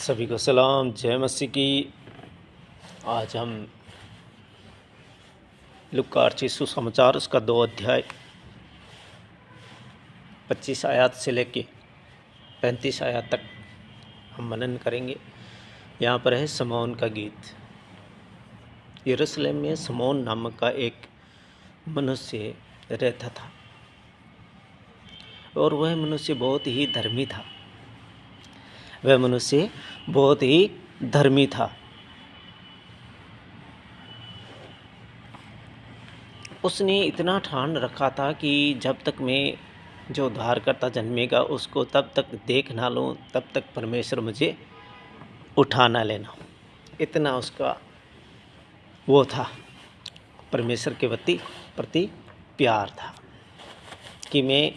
सभी को सलाम, जय मसीह की। आज हम लूका सुसमाचार उसका 2 अध्याय 25 आयत से लेके 35 आयत तक हम मनन करेंगे। यहाँ पर है समौन का गीत। यरूशलेम में समौन नामक का एक मनुष्य रहता था और वह मनुष्य बहुत ही धर्मी था। उसने इतना ठान रखा था कि जब तक मैं जो उद्धारकर्ता जन्मेगा उसको तब तक देख ना लूँ, तब तक परमेश्वर मुझे उठा ना लेना। इतना उसका वो था, परमेश्वर के प्रति प्यार था कि मैं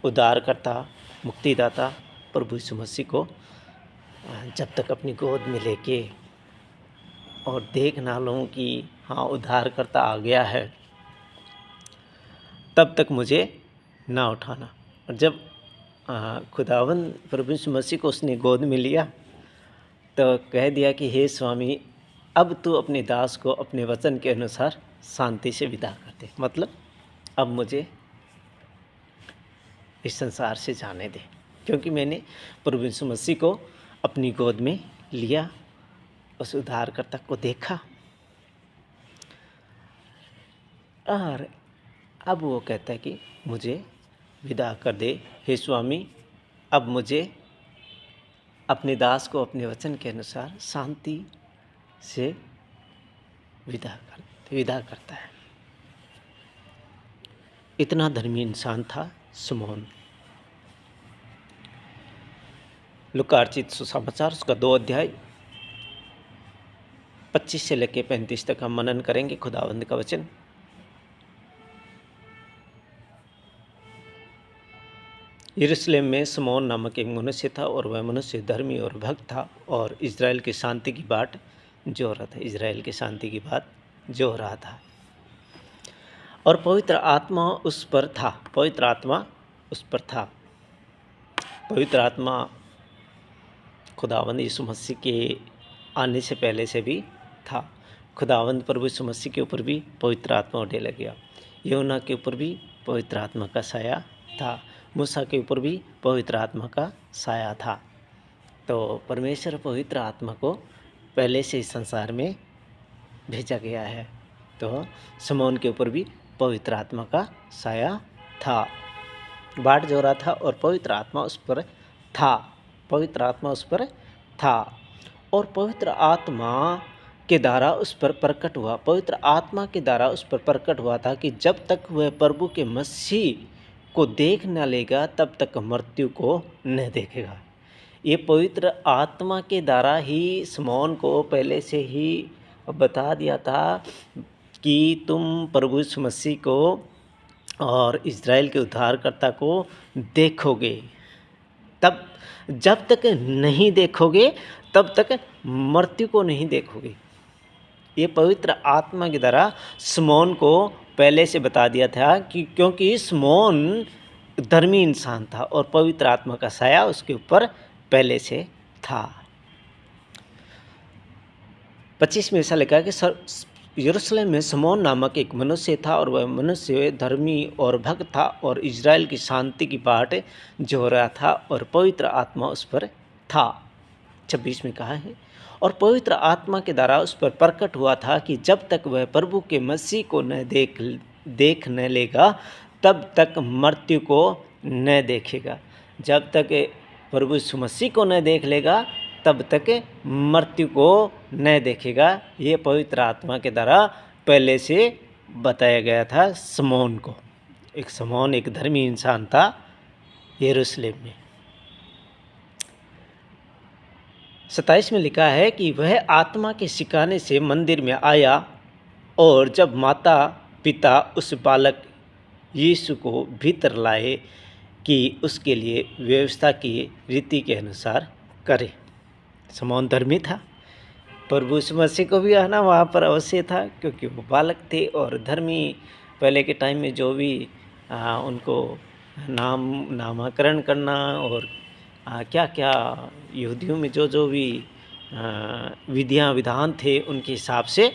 उद्धारकर्ता मुक्तिदाता प्रभु यीशु मसीह को जब तक अपनी गोद में लेके और देख ना लूँ कि हाँ उद्धारकर्ता आ गया है, तब तक मुझे ना उठाना। और जब खुदावंद प्रभु यीशु मसीह को उसने गोद में लिया तो कह दिया कि हे स्वामी, अब तू अपने दास को अपने वचन के अनुसार शांति से विदा कर दे। मतलब अब मुझे इस संसार से जाने दे, क्योंकि मैंने प्रभु यीशु मसीह को अपनी गोद में लिया, उस उद्धारकर्ता को देखा। और अब वो कहता है कि मुझे विदा कर दे हे स्वामी, अब मुझे अपने दास को अपने वचन के अनुसार शांति से विदा करता है। इतना धर्मी इंसान था समौन। लूका सुसमाचार उसका 2 अध्याय 25 से लेकर 35 तक हम मनन करेंगे खुदावंद का वचन। यरूशलेम में समौन नामक एक मनुष्य था और वह मनुष्य धर्मी और भक्त था और इज़राइल की शांति की बाट जो रहा था। और पवित्र आत्मा उस पर था। खुदावंद यीशु मसीह के आने से पहले से भी था। खुदावंद प्रभु यीशु मसीह के ऊपर भी पवित्र आत्मा उड़ने लग गया। यूहन्ना के ऊपर भी पवित्र आत्मा का साया था। मूसा के ऊपर भी पवित्र आत्मा का साया था। तो परमेश्वर पवित्र आत्मा को पहले से इस संसार में भेजा गया है। तो समौन के ऊपर भी पवित्र आत्मा का साया था, बाट जो रहा था, और पवित्र आत्मा उस पर था। और पवित्र आत्मा के द्वारा उस पर प्रकट हुआ था कि जब तक वह प्रभु के मसीह को देख न लेगा तब तक मृत्यु को न देखेगा। ये पवित्र आत्मा के द्वारा ही समौन को पहले से ही बता दिया था कि तुम प्रभु यीशु मसीह को और इज़राइल के उद्धारकर्ता को देखोगे। तब जब तक नहीं देखोगे तब तक मृत्यु को नहीं देखोगे। ये पवित्र आत्मा के द्वारा समौन को पहले से बता दिया था कि क्योंकि समौन धर्मी इंसान था और पवित्र आत्मा का साया उसके ऊपर पहले से था। 25 में ऐसा लिखा कि यरूशलेम में समौन नामक एक मनुष्य था और वह मनुष्य धर्मी और भक्त था और इज़राइल की शांति की बाट जो रहा था और पवित्र आत्मा उस पर था। 26 में कहा है, और पवित्र आत्मा के द्वारा उस पर प्रकट हुआ था कि जब तक वह प्रभु के मसीह को न देख न लेगा तब तक मृत्यु को न देखेगा। जब तक प्रभु यीशु मसीह को न देख लेगा तब तक मृत्यु को न देखेगा। ये पवित्र आत्मा के द्वारा पहले से बताया गया था समौन को। समौन एक धर्मी इंसान था यरूशलेम में। 27 में लिखा है कि वह आत्मा के सिखाने से मंदिर में आया और जब माता पिता उस बालक यीशु को भीतर लाए कि उसके लिए व्यवस्था की रीति के अनुसार करे। समौन धर्मी था। प्रभु यीशु मसीह को भी आना वहाँ पर अवश्य था क्योंकि वो बालक थे और धर्मी पहले के टाइम में जो भी उनको नामकरण करना और क्या क्या यहूदियों में जो जो भी विधियाँ विधान थे उनके हिसाब से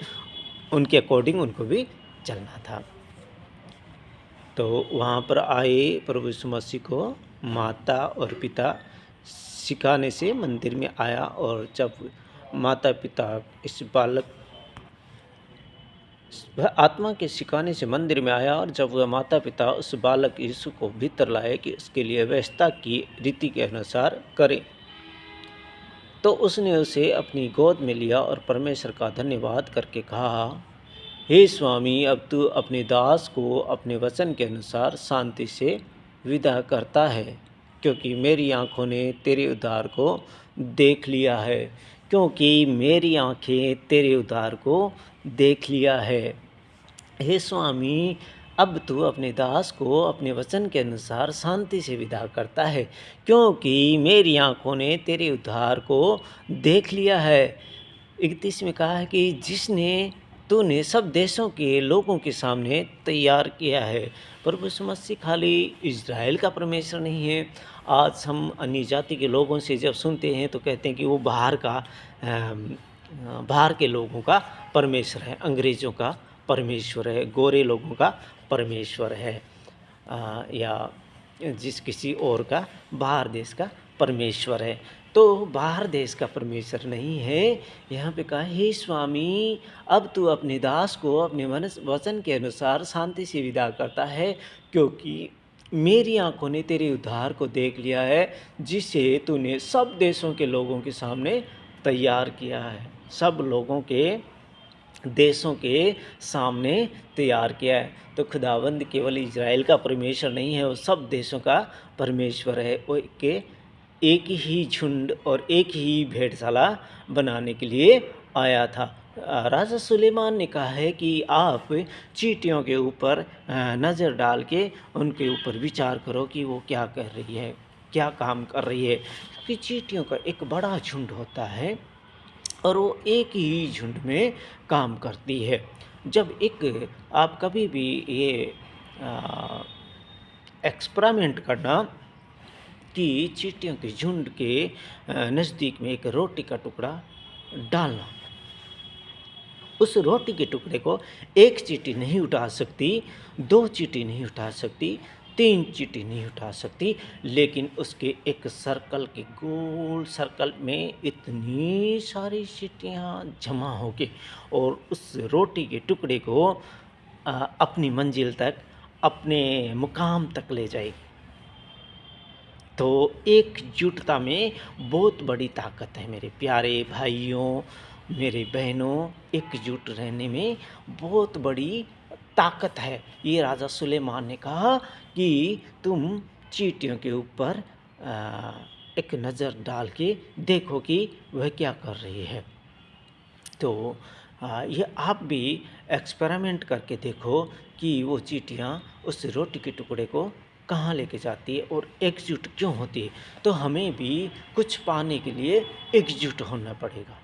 उनके अकॉर्डिंग उनको भी चलना था। तो वहाँ पर आए प्रभु यीशु मसीह को माता और पिता सिखाने से मंदिर में आया, और जब माता पिता इस बालक वह आत्मा के सिखाने से मंदिर में आया, और जब वह माता पिता उस बालक यीशु को भीतर लाए कि उसके लिए व्यवस्था की रीति के अनुसार करें, तो उसने उसे अपनी गोद में लिया और परमेश्वर का धन्यवाद करके कहा, हे स्वामी, अब तू अपने दास को अपने वचन के अनुसार शांति से विदा करता है, क्योंकि मेरी आँखों ने तेरे उद्धार को देख लिया है। क्योंकि मेरी आँखें तेरे उद्धार को देख लिया है। हे स्वामी, अब तू अपने दास को अपने वचन के अनुसार शांति से विदा करता है, क्योंकि मेरी आँखों ने तेरे उद्धार को देख लिया है। 31 में कहा है कि जिसने तूने सब देशों के लोगों के सामने तैयार किया है। प्रभु यीशु मसीह खाली इज़राइल का परमेश्वर नहीं है। आज हम अन्य जाति के लोगों से जब सुनते हैं तो कहते हैं कि वो बाहर के लोगों का परमेश्वर है, अंग्रेज़ों का परमेश्वर है, गोरे लोगों का परमेश्वर है, या जिस किसी और का बाहर देश का परमेश्वर है। तो बाहर देश का परमेश्वर नहीं है। यहाँ पे कहा, हे स्वामी, अब तू अपने दास को अपने वचन के अनुसार शांति से विदा करता है, क्योंकि मेरी आँखों ने तेरे उद्धार को देख लिया है, जिसे तूने सब देशों के लोगों के सामने तैयार किया है। सब लोगों के देशों के सामने तैयार किया है। तो खुदावंद केवल इज़राइल का परमेश्वर नहीं है, वो सब देशों का परमेश्वर है। वो एक ही झुंड और एक ही भेड़शाला बनाने के लिए आया था। राजा सुलेमान ने कहा है कि आप चींटियों के ऊपर नज़र डाल के उनके ऊपर विचार करो कि वो क्या कर रही है, क्या काम कर रही है। क्योंकि चींटियों का एक बड़ा झुंड होता है और वो एक ही झुंड में काम करती है। जब आप कभी भी ये एक्सपेरिमेंट करना कि चींटियों के झुंड के नज़दीक में एक रोटी का टुकड़ा डालना। उस रोटी के टुकड़े को एक चींटी नहीं उठा सकती, 2 चींटी नहीं उठा सकती, 3 चींटी नहीं उठा सकती, लेकिन उसके एक सर्कल के गोल सर्कल में इतनी सारी चींटियाँ जमा होके और उस रोटी के टुकड़े को अपनी मंजिल तक, अपने मुकाम तक ले जाएगी। तो एकजुटता में बहुत बड़ी ताकत है मेरे प्यारे भाइयों, मेरे बहनों। एकजुट रहने में बहुत बड़ी ताकत है। ये राजा सुलेमान ने कहा कि तुम चींटियों के ऊपर एक नज़र डाल के देखो कि वह क्या कर रही है। तो ये आप भी एक्सपेरिमेंट करके देखो कि वो चींटियाँ उस रोटी के टुकड़े को कहाँ लेके जाती है और एकजुट क्यों होती है। तो हमें भी कुछ पाने के लिए एकजुट होना पड़ेगा।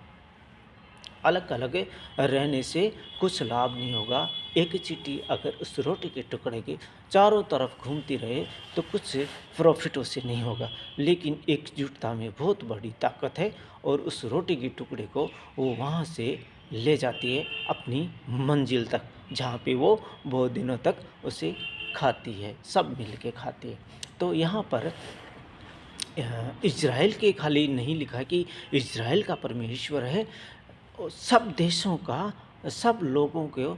अलग अलग रहने से कुछ लाभ नहीं होगा। एक चींटी अगर उस रोटी के टुकड़े के चारों तरफ घूमती रहे तो कुछ प्रॉफिट उससे नहीं होगा, लेकिन एकजुटता में बहुत बड़ी ताकत है और उस रोटी के टुकड़े को वो वहाँ से ले जाती है अपनी मंजिल तक, जहाँ पे वो बहुत दिनों तक उसे खाती है, सब मिल के खाती है। तो यहाँ पर इज़राइल के खाली नहीं लिखा कि इज़राइल का परमेश्वर है, सब देशों का, सब लोगों को,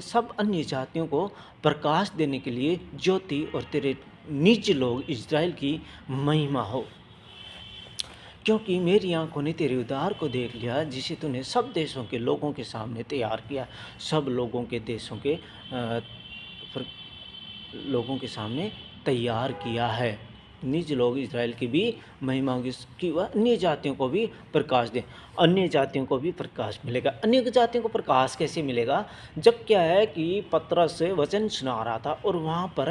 सब अन्य जातियों को प्रकाश देने के लिए ज्योति, और तेरे निज लोग इज़राइल की महिमा हो। क्योंकि मेरी आँखों ने तेरे उद्धार को देख लिया, जिसे तूने सब देशों के लोगों के सामने तैयार किया। सब लोगों के देशों के लोगों के सामने तैयार किया है। निज लोग इज़राइल की भी महिमा की वह अन्य जातियों को भी प्रकाश दें। अन्य जातियों को भी प्रकाश मिलेगा। अन्य जातियों को प्रकाश कैसे मिलेगा? जब क्या है कि पतरस वचन सुना रहा था और वहाँ पर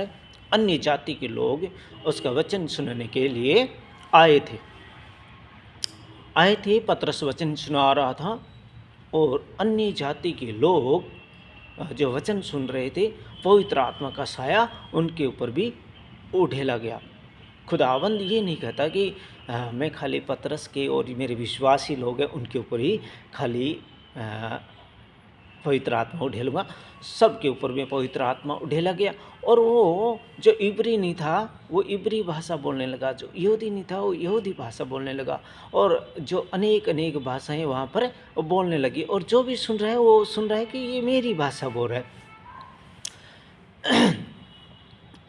अन्य जाति के लोग उसका वचन सुनने के लिए आए थे। पतरस वचन सुना रहा था और अन्य जाति के लोग जो वचन सुन रहे थे, पवित्र आत्मा का साया उनके ऊपर भी उड़ेला गया। खुदावंद ये नहीं कहता कि मैं खाली पतरस के और मेरे विश्वासी लोग हैं उनके ऊपर ही खाली अ, पवित्र आत्मा उड़ेलूँगा, सबके ऊपर में पवित्र आत्मा उड़ेला गया। और वो जो इब्री नहीं था, वो इब्री भाषा बोलने लगा, जो यहूदी नहीं था, वो यहूदी भाषा बोलने लगा, और जो अनेक-अनेक भाषाएँ वहाँ पर बोलने लगी, और जो भी सुन रहा है, वो सुन रहा है कि ये मेरी भाषा बोल रहा है।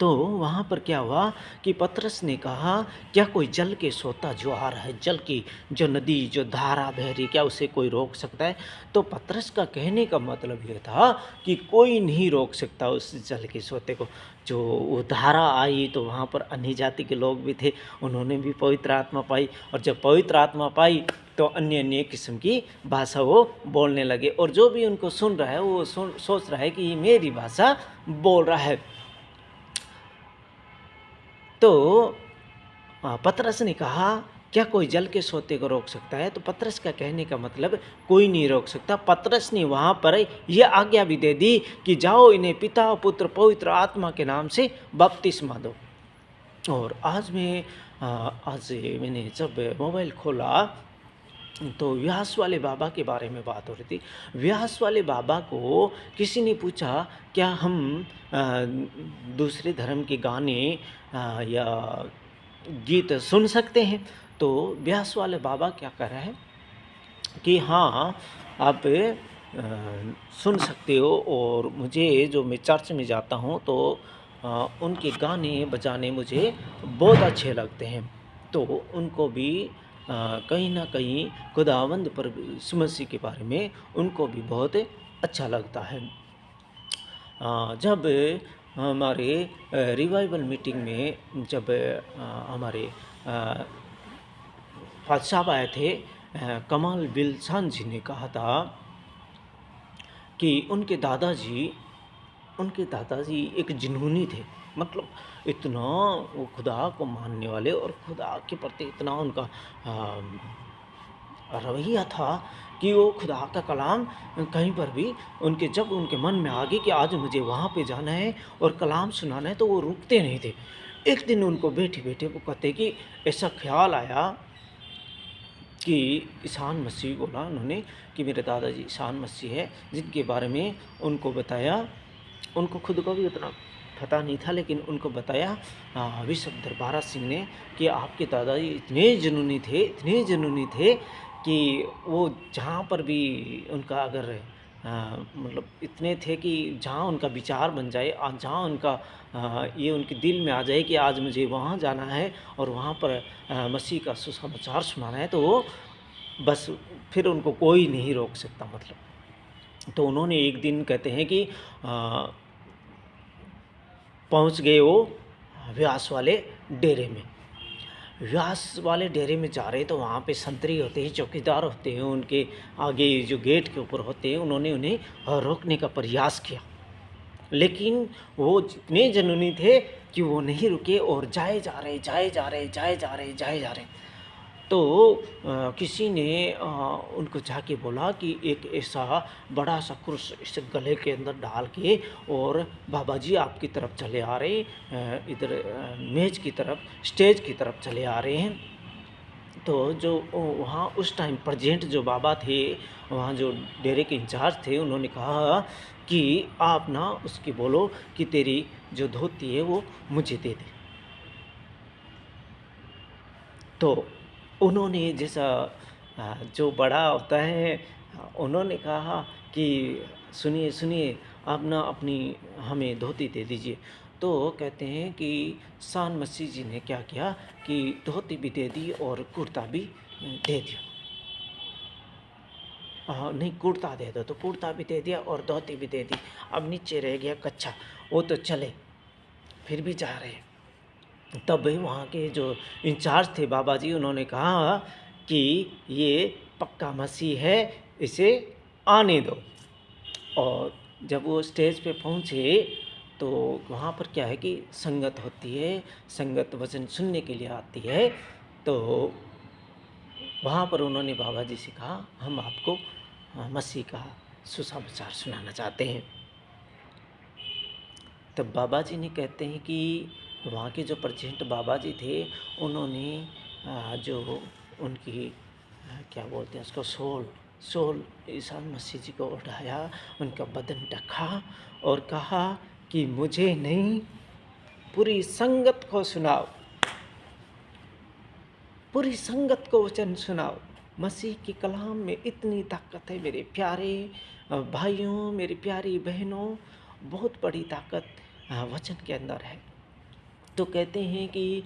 तो वहाँ पर क्या हुआ कि पतरस ने कहा, क्या कोई जल के सोता जो आ रहा है, जल की जो नदी, जो धारा बह रही, क्या उसे कोई रोक सकता है? तो पतरस का कहने का मतलब ये था कि कोई नहीं रोक सकता उस जल के सोते को। जो वो धारा आई तो वहाँ पर अन्य जाति के लोग भी थे, उन्होंने भी पवित्र आत्मा पाई, और जब पवित्र आत्मा पाई तो अन्य-अन्य किस्म की भाषा वो बोलने लगे, और जो भी उनको सुन रहा है वो सोच रहा है कि ये मेरी भाषा बोल रहा है। तो पतरस ने कहा, क्या कोई जल के सोते को रोक सकता है? तो पतरस का कहने का मतलब कोई नहीं रोक सकता। पतरस ने वहाँ पर ये आज्ञा भी दे दी कि जाओ इन्हें पिता, पुत्र, पवित्र आत्मा के नाम से बपतिस्मा दो। और आज मैंने जब मोबाइल खोला तो व्यास वाले बाबा के बारे में बात हो रही थी। व्यास वाले बाबा को किसी ने पूछा, क्या हम अ, दूसरे धर्म के गाने या गीत सुन सकते हैं? तो व्यास वाले बाबा क्या कह रहे हैं कि हाँ, आप सुन सकते हो, और मुझे जो मैं चर्च में जाता हूँ तो उनके गाने बजाने मुझे बहुत अच्छे लगते हैं। तो उनको भी कहीं न कहीं खुदावंद प्रभु यीशु मसीह के बारे में उनको भी बहुत अच्छा लगता है। जब हमारे रिवाइवल मीटिंग में जब हमारे अ, फ़ादर साहब आए थे, कमाल विल्सन जी ने कहा था कि उनके दादाजी एक जुनूनी थे। मतलब इतना वो खुदा को मानने वाले, और खुदा के प्रति इतना उनका रवैया था कि वो खुदा का कलाम कहीं पर भी जब उनके मन में आ गई कि आज मुझे वहाँ पे जाना है और कलाम सुनाना है, तो वो रुकते नहीं थे। एक दिन उनको बैठे-बैठे वो कहते कि ऐसा ख़्याल आया कि ईसान मसीह बोला उन्होंने कि मेरे दादाजी ईसान मसीह है, जिनके बारे में उनको बताया। उनको खुद को भी उतना पता नहीं था, लेकिन उनको बताया बिशप दरबारा सिंह ने कि आपके दादाजी इतने जुनूनी थे कि वो जहाँ पर भी उनका अगर मतलब इतने थे कि जहाँ उनका विचार बन जाए, जहाँ उनका ये उनके दिल में आ जाए कि आज मुझे वहाँ जाना है और वहाँ पर मसीह का सुसमाचार सुनाना है, तो वो बस फिर उनको कोई नहीं रोक सकता मतलब। तो उन्होंने एक दिन कहते हैं कि पहुँच गए वो व्यास वाले डेरे में। व्यास वाले डेरे में जा रहे तो वहाँ पे संतरी होते हैं, चौकीदार होते हैं, उनके आगे जो गेट के ऊपर होते हैं, उन्होंने उन्हें रोकने का प्रयास किया, लेकिन वो इतने जुनूनी थे कि वो नहीं रुके और जाए जा रहे। तो किसी ने उनको जाके बोला कि एक ऐसा बड़ा सा क्रूस इस गले के अंदर डाल के और बाबा जी आपकी तरफ चले आ रहे, इधर मेज़ की तरफ, स्टेज की तरफ चले आ रहे हैं। तो जो वहाँ उस टाइम प्रेजेंट जो बाबा थे, वहाँ जो डेरे के इंचार्ज थे, उन्होंने कहा कि आप ना उसकी बोलो कि तेरी जो धोती है वो मुझे दे दे। तो उन्होंने जैसा जो बड़ा होता है, उन्होंने कहा कि सुनिए, सुनिए, आप ना अपनी हमें धोती दे दीजिए। तो कहते हैं कि सान मसीह जी ने क्या किया कि धोती भी दे दी और कुर्ता भी दे दिया। नहीं, कुर्ता दे दो, तो कुर्ता भी दे दिया और धोती भी दे दी। अब नीचे रह गया कच्छा, वो तो चले, फिर भी जा रहे हैं। तब भी वहाँ के जो इंचार्ज थे बाबा जी, उन्होंने कहा कि ये पक्का मसीह है, इसे आने दो। और जब वो स्टेज पे पहुँचे तो वहाँ पर क्या है कि संगत होती है, संगत वचन सुनने के लिए आती है। तो वहाँ पर उन्होंने बाबा जी से कहा, हम आपको मसीह का सुसमाचार सुनाना चाहते हैं। तब बाबा जी ने कहते हैं कि वहाँ के जो प्रेसिडेंट बाबा जी थे, उन्होंने जो उनकी क्या बोलते हैं उसको, सोल ईसा मसीह जी को उठाया, उनका बदन ढका और कहा कि मुझे नहीं, पूरी संगत को सुनाओ, पूरी संगत को वचन सुनाओ। मसीह के कलाम में इतनी ताकत है मेरे प्यारे भाइयों, मेरी प्यारी बहनों, बहुत बड़ी ताकत वचन के अंदर है। तो कहते हैं कि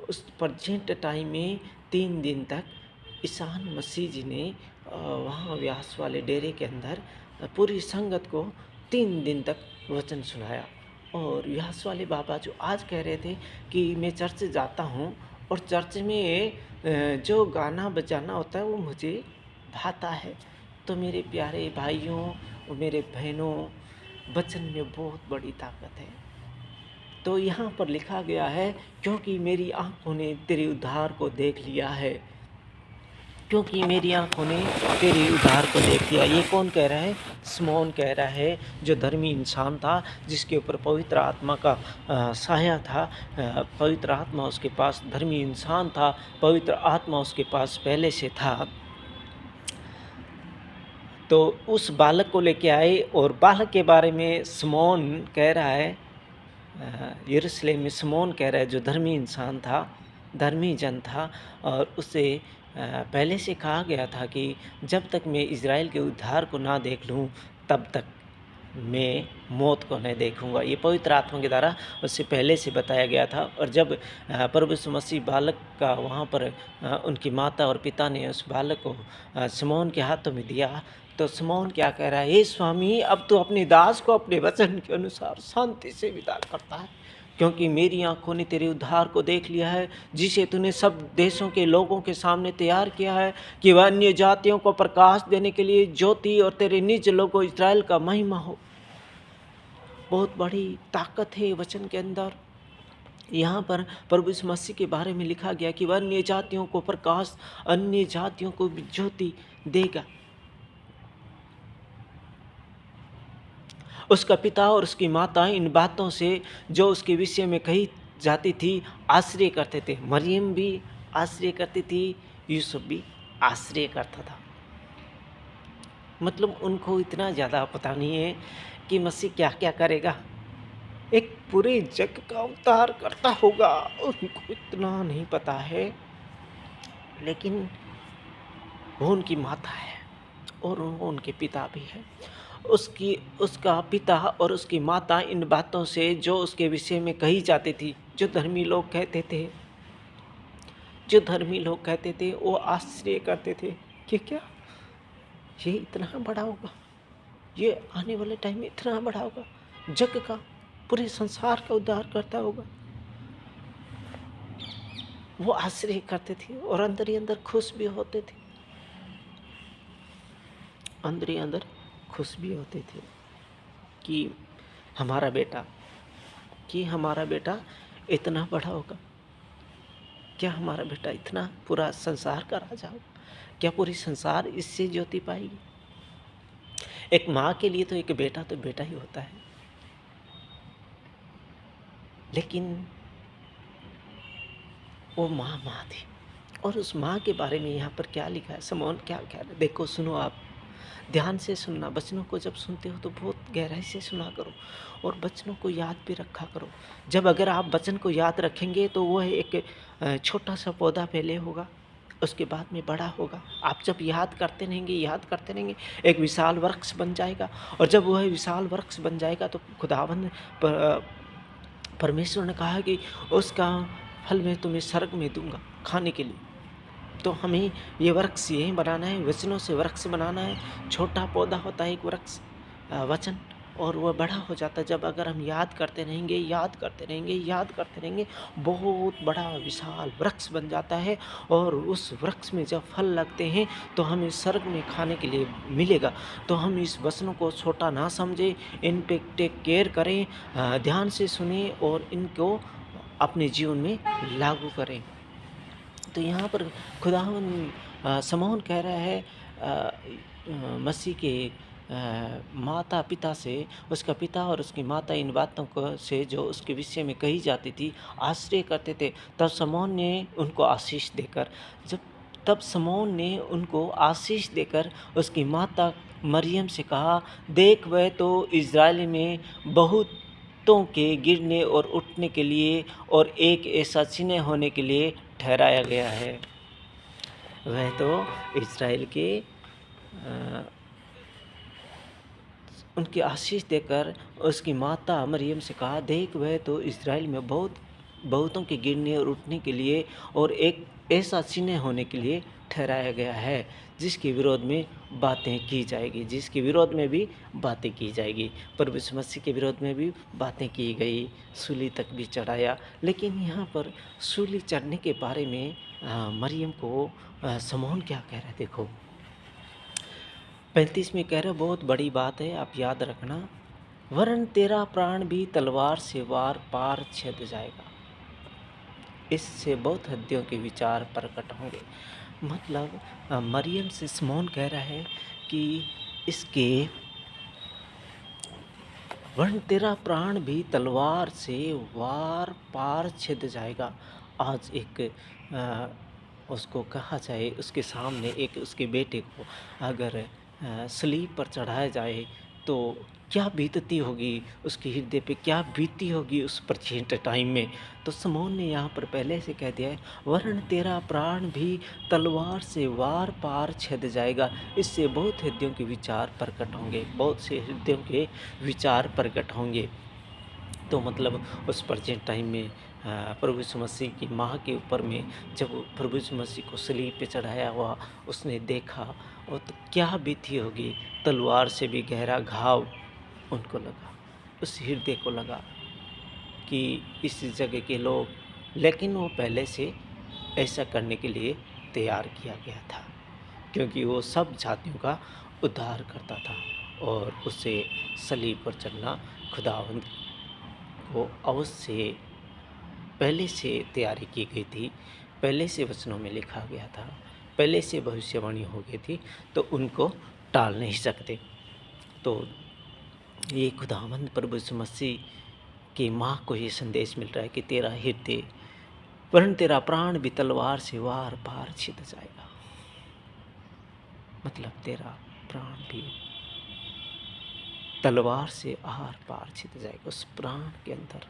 उस प्रेजेंट टाइम में 3 दिन तक ईसा मसीह जी ने वहाँ व्यास वाले डेरे के अंदर पूरी संगत को 3 दिन तक वचन सुनाया। और व्यास वाले बाबा जो आज कह रहे थे कि मैं चर्च जाता हूँ और चर्च में जो गाना बजाना होता है वो मुझे भाता है। तो मेरे प्यारे भाइयों और मेरे बहनों, वचन में बहुत बड़ी ताकत है। तो यहाँ पर लिखा गया है, क्योंकि मेरी आँखों ने तेरे उद्धार को देख लिया है, क्योंकि मेरी आँखों ने तेरे उद्धार को देख लिया। ये कौन कह रहा है? स्मौन कह रहा है, जो धर्मी इंसान था, जिसके ऊपर पवित्र आत्मा का साया था। पवित्र आत्मा उसके पास, धर्मी इंसान था, पवित्र आत्मा उसके पास पहले से था। तो उस बालक को लेके आए और बालक के बारे में स्मौन कह रहा है, यरूशलेम में स्मौन कह रहा है, जो धर्मी इंसान था, धर्मी जन था, और उसे पहले से कहा गया था कि जब तक मैं इज़राइल के उद्धार को ना देख लूँ तब तक मैं मौत को नहीं देखूंगा। ये पवित्र आत्मा के द्वारा उससे पहले से बताया गया था। और जब प्रभु यीशु मसीह बालक का वहाँ पर उनकी माता और पिता ने उस बालक को शमौन के हाथों में दिया, तो शमौन क्या कह रहा है? हे स्वामी, अब तो अपने दास को अपने वचन के अनुसार शांति से विदा करता है, क्योंकि मेरी आँखों ने तेरे उद्धार को देख लिया है, जिसे तूने सब देशों के लोगों के सामने तैयार किया है, कि वह अन्य जातियों को प्रकाश देने के लिए ज्योति और तेरे निज लोगों इस्राएल का महिमा हो। बहुत बड़ी ताकत है वचन के अंदर। यहाँ पर प्रभु यीशु मसीह के बारे में लिखा गया कि वह अन्य जातियों को प्रकाश, अन्य जातियों को भी ज्योति देगा। उसका पिता और उसकी माता इन बातों से जो उसके विषय में कही जाती थी आश्रय करते थे। मरियम भी आश्रय करती थी, यूसुफ भी आश्रय करता था। मतलब उनको इतना ज़्यादा पता नहीं है कि मसीह क्या क्या करेगा, एक पूरे जग का उद्धार करता होगा, उनको इतना नहीं पता है। लेकिन वो उनकी माता है और वो उनके पिता भी है। उसका पिता और उसकी माता इन बातों से जो उसके विषय में कही जाती थी, जो धर्मी लोग कहते थे, वो आश्चर्य करते थे कि क्या ये इतना बड़ा होगा, ये आने वाले टाइम में इतना बड़ा होगा, जग का, पूरे संसार का उद्धार करता होगा। वो आश्चर्य करते थे और अंदर ही अंदर खुश भी होते थे, अंदर ही अंदर खुश भी होते थे कि हमारा बेटा इतना बड़ा होगा, क्या हमारा बेटा इतना पूरा संसार का राजा होगा, क्या पूरी संसार इससे ज्योति पाएगी। एक माँ के लिए तो एक बेटा तो बेटा ही होता है, लेकिन वो माँ थी। और उस माँ के बारे में यहाँ पर क्या लिखा है, समौन क्या कह रहे, देखो सुनो, आप ध्यान से सुनना। बचनों को जब सुनते हो तो बहुत गहराई से सुना करो और बचनों को याद भी रखा करो। जब अगर आप वचन को याद रखेंगे तो वह एक छोटा सा पौधा पहले होगा, उसके बाद में बड़ा होगा। आप जब याद करते रहेंगे एक विशाल वृक्ष बन जाएगा। और जब वह विशाल वृक्ष बन जाएगा तो खुदावंद परमेश्वर ने कहा कि उसका फल मैं तुम्हें स्वर्ग में दूंगा खाने के लिए। तो हमें ये वृक्ष यही बनाना है, वचनों से वृक्ष बनाना है। छोटा पौधा होता है एक वृक्ष, वचन, और वह बड़ा हो जाता है जब अगर हम याद करते रहेंगे, बहुत बड़ा विशाल वृक्ष बन जाता है। और उस वृक्ष में जब फल लगते हैं तो हमें स्वर्ग में खाने के लिए मिलेगा। तो हम इस वचनों को छोटा ना समझें, इन पे टेक केयर करें, ध्यान से सुने और इनको अपने जीवन में लागू करें। तो यहाँ पर खुदावन समौन कह रहा है मसीह के माता पिता से, उसका पिता और उसकी माता इन बातों को से जो उसके विषय में कही जाती थी आश्चर्य करते थे। तब शमौन ने उनको आशीष देकर जब तब शमौन ने उनको आशीष देकर उसकी माता मरियम से कहा, देख वह तो इज़राइल में बहुतों के गिरने और उठने के लिए और एक ऐसा चिन्ह होने के लिए ठहराया गया है। वह तो इज़राइल के उनकी आशीष देकर उसकी माता मरियम से कहा, देख वह तो इज़राइल में बहुतों के गिरने और उठने के लिए और एक ऐसा चिन्ह होने के लिए ठहराया गया है, जिसके विरोध में बातें की जाएगी, जिसके विरोध में भी बातें की जाएगी। प्रभु यीशु मसीह के विरोध में भी बातें की गई, सूली तक भी चढ़ाया। लेकिन यहाँ पर सूली चढ़ने के बारे में मरियम को शमौन क्या कह रहे हैं, देखो 35 में कह रहे बहुत बड़ी बात है, आप याद रखना, वरन तेरा प्राण भी तलवार से वार पार छिद जाएगा, इससे बहुत हड्डियों के विचार प्रकट होंगे। मतलब मरियम से शमौन कह रहा है कि इसके वरन तेरा प्राण भी तलवार से वार पार छिद जाएगा। आज एक उसको कहा जाए, उसके सामने एक उसके बेटे को अगर सलीब पर चढ़ाया जाए तो क्या बीतती होगी, उसके हृदय पे क्या बीती होगी उस प्रेजेंट टाइम में। तो शमौन ने यहाँ पर पहले से कह दिया है, वरन तेरा प्राण भी तलवार से वार पार छिद जाएगा, इससे बहुत हृदयों के विचार प्रकट होंगे, बहुत से हृदयों के विचार प्रकट होंगे। तो मतलब उस प्रेजेंट टाइम में प्रभु यीशु मसीह की माँ के ऊपर में जब प्रभु यीशु मसीह को सलीब पे चढ़ाया हुआ उसने देखा, और तो क्या बीती होगी, तलवार से भी गहरा घाव उनको लगा, उस हृदय को लगा कि इस जगह के लोग, लेकिन वो पहले से ऐसा करने के लिए तैयार किया गया था, क्योंकि वो सब जातियों का उद्धार करता था और उसे सलीब पर चढ़ना खुदावंद को अवश्य पहले से तैयारी की गई थी, पहले से वचनों में लिखा गया था, पहले से भविष्यवाणी हो गई थी, तो उनको टाल नहीं सकते। तो ये खुदावंद प्रभु यीशु मसीह की माँ को ये संदेश मिल रहा है कि तेरा हृदय वरन तेरा प्राण भी तलवार से वार पार छिद जाएगा। मतलब तेरा प्राण भी तलवार से आर पार छिद जाएगा। उस प्राण के अंदर,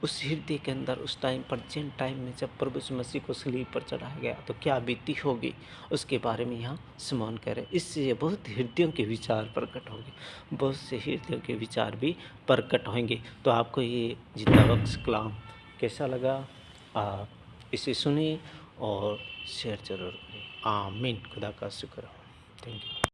उस हृदय के अंदर, उस टाइम प्रेजेंट टाइम में जब प्रभु यीशु मसीह को सलीब पर चढ़ाया गया तो क्या बीती होगी, उसके बारे में यहाँ शमौन कह रहे हैं। इससे बहुत हृदयों के विचार प्रकट होंगे, बहुत से हृदयों के विचार भी प्रकट होंगे। तो आपको ये जिंदा बख्श कलाम कैसा लगा, आप इसे सुनिए और शेयर जरूर करें। आमीन। खुदा का शुक्र हो। Thank you.